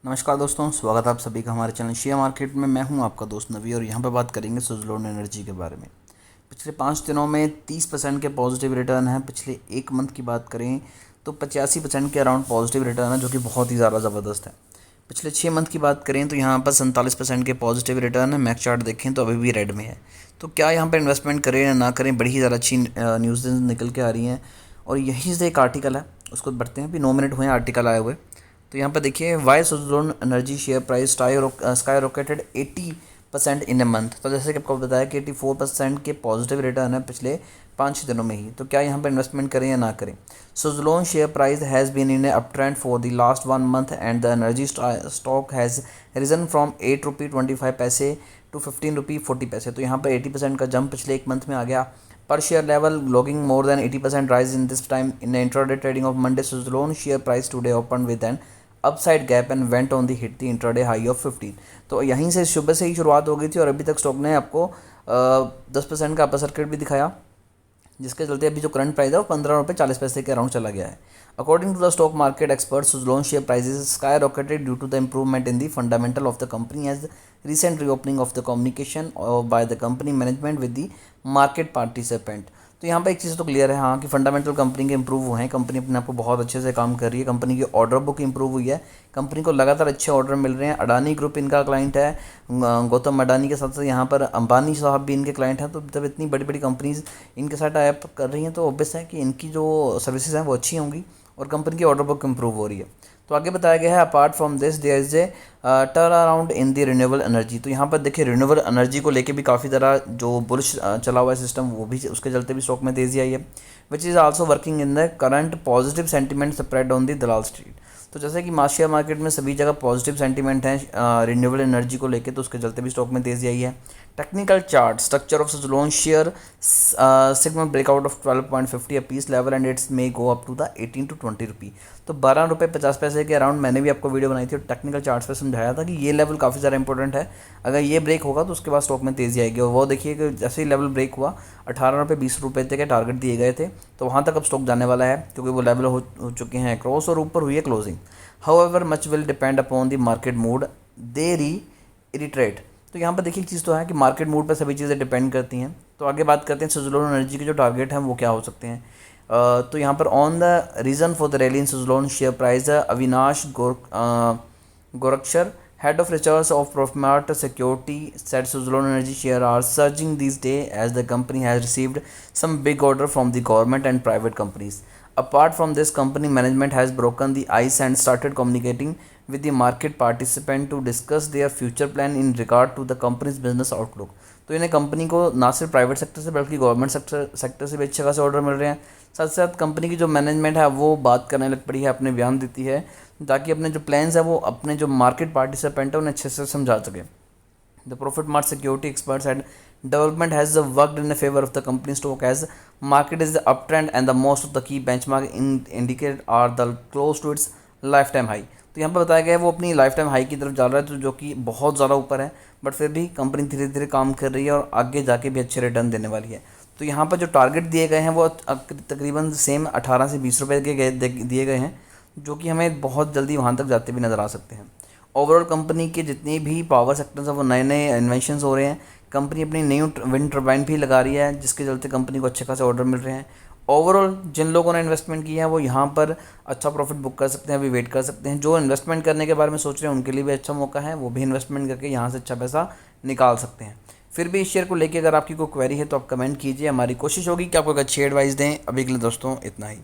नमस्कार दोस्तों, स्वागत है आप सभी का हमारे चैनल शेयर मार्केट में। मैं हूं आपका दोस्त नवी और यहां पर बात करेंगे सुज़लोन एनर्जी के बारे में। पिछले 5 दिनों में 30% के पॉजिटिव रिटर्न हैं। पिछले एक मंथ की बात करें तो 85% के अराउंड पॉजिटिव रिटर्न है, जो कि बहुत ही ज़्यादा ज़बरदस्त है। पिछले 6 मंथ की बात करें तो यहाँ पर 47% के पॉजिटिव रिटर्न है। मैक चार्ट देखें तो अभी भी रेड में है। तो क्या यहाँ पर इन्वेस्टमेंट करें या ना करें, बड़ी ही ज़्यादा अच्छी न्यूज़ निकल के आ रही हैं। और यहीं से एक आर्टिकल है, उसको बढ़ते हैं। अभी 9 मिनट हुए हैं आर्टिकल आए हुए। तो यहाँ पर देखिए, why Suzlon energy share price skyrocketed 80% in a month. तो जैसे कि आपको बताया कि 84% के पॉजिटिव रिटर्न है पिछले 5 दिनों में ही। तो क्या यहाँ पर इन्वेस्टमेंट करें या ना करें। Suzlon share price has been in a uptrend for the last 1 month and the energy stock has risen from 8 rupee 25 paise to 15 रुपी 40 पैसे। तो यहाँ पर 80% का जंप पिछले एक मंथ में आ गया। Per share level logging more than 80% rise in this time in the intraday trading of Monday. Suzlon share price today opened with an upside gap and went on the hit the intraday high of 15। तो यहीं से सुबह से ही शुरुआत हो गई थी और अभी तक स्टॉक ने आपको 10% का अपर सर्किट भी दिखाया, जिसके चलते अभी जो करंट प्राइस है वो 15 रुपये 40 पैसे के अराउंड चला गया है। According to the stock market expert, Suzlon share prices skyrocketed due to the improvement in the fundamental of the company as recent reopening of the communication by the company management with the market participant। तो यहाँ पर एक चीज़ तो clear है, हाँ, कि fundamental company के improve हुए हैं। कंपनी अपने आप को बहुत अच्छे से काम कर रही है। कंपनी की ऑर्डर बुक इंप्रूव हुई है। कंपनी को लगातार अच्छे ऑर्डर मिल रहे हैं। अडानी ग्रुप इनका क्लाइंट है। गौतम अडानी के साथ साथ यहाँ पर अंबानी साहब भी इनके क्लाइंट हैं। तो जब इतनी बड़ी बड़ी कंपनीज इनके साथ टाई अप कर रही हैं तो ऑब्वियस है कि इनकी जो सर्विसेज हैं वो अच्छी होंगी और कंपनी की ऑर्डर बुक इंप्रूव हो रही है। तो आगे बताया गया है, apart from this there is a turnaround in the renewable energy. तो यहाँ पर देखिए, रिन्यूएबल एनर्जी को लेके भी काफ़ी ज़रा जो बुलिश चला हुआ है सिस्टम, वो भी उसके चलते भी स्टॉक में तेज़ी आई है, which is also working in the current positive sentiment spread on the Dalal street. तो जैसे कि शेयर मार्केट में सभी जगह पॉजिटिव सेंटीमेंट है रिन्यूएबल एनर्जी को लेके, तो उसके चलते भी स्टॉक में तेज़ी आई है। Technical chart structure of Suzlon share sigma breakout of 12.50 piece level and it's may go up to the 18 to 20 rupee. तो 12 रुपये 50 पैसे के अराउंड मैंने भी आपको वीडियो बनाई थी और टेक्निकल चार्ट्स पे समझाया था कि ये लेवल काफ़ी ज़्यादा इंपॉर्टेंट है। अगर ये ब्रेक होगा तो उसके बाद स्टॉक में तेज़ी आएगी। और वो देखिए कि जैसे ही लेवल ब्रेक हुआ 18 रुपये 20 रुपये तक के टारगेट दिए गए थे, तो वहाँ तक अब स्टॉक जाने वाला है, क्योंकि वो लेवल हो चुके हैं क्रॉस और ऊपर हुई है closing. However much will depend upon the market mood they retreat. तो यहाँ पर देखिए एक चीज़ तो है कि मार्केट मूड पर सभी चीज़ें डिपेंड करती हैं। तो आगे बात करते हैं सुज़लोन एनर्जी के जो टारगेट हैं वो क्या हो सकते हैं। तो यहाँ पर on the reason for the rally in Suzlon share price, Avinash Gorakshar, head of research of Profmart Security, said Suzlon Energy share are surging these days as the company has received some big order from the government and private companies. Apart from this, company management has broken the ice and started communicating with the market participant to discuss their future plan in regard to the company's business outlook। तो इन्हें company को ना सिर्फ private sector से बल्कि government sector से भी अच्छे खासे ऑर्डर मिल रहे हैं। साथ साथ कंपनी की जो मैनेजमेंट है वो बात करने लग पड़ी है, अपने बयान देती है, ताकि अपने जो प्लान्स है वो अपने जो मार्केट पार्टिसिपेंट है उन्हें अच्छे से समझा सके। The profit mart security experts and development has worked in the favor of the company stock as market is the uptrend and the most of the key benchmark indicated are the close to its lifetime high। तो यहाँ पर बताया गया है वो अपनी life time high की तरफ जा रहा है, तो जो कि बहुत ज़्यादा ऊपर है, बट फिर भी कंपनी धीरे धीरे काम कर रही है और आगे जाके भी अच्छे रिटर्न देने वाली है। तो यहाँ पर जो टारगेट दिए गए हैं वो तकरीबन सेम 18 से 20 रुपये के दिए गए हैं, जो कि हमें बहुत जल्दी वहाँ तक जाते भी नज़र आ सकते हैं। ओवरऑल कंपनी के जितने भी पावर सेक्टर्स हैं वो नए नए इन्वेंशंस हो रहे हैं। कंपनी अपनी नई विंड टर्बाइन भी लगा रही है, जिसके चलते कंपनी को अच्छे खासे ऑर्डर मिल रहे हैं। ओवरऑल जिन लोगों ने इन्वेस्टमेंट किया है वो यहाँ पर अच्छा प्रॉफिट बुक कर सकते हैं, अभी वेट कर सकते हैं। जो इन्वेस्टमेंट करने के बारे में सोच रहे हैं उनके लिए भी अच्छा मौका है, वो भी इन्वेस्टमेंट करके यहाँ से अच्छा पैसा निकाल सकते हैं। फिर भी इस शेयर को लेकर अगर आपकी कोई क्वेरी है तो आप कमेंट कीजिए, हमारी कोशिश होगी कि आपको एक अच्छी एडवाइस दें। अभी के लिए दोस्तों इतना ही।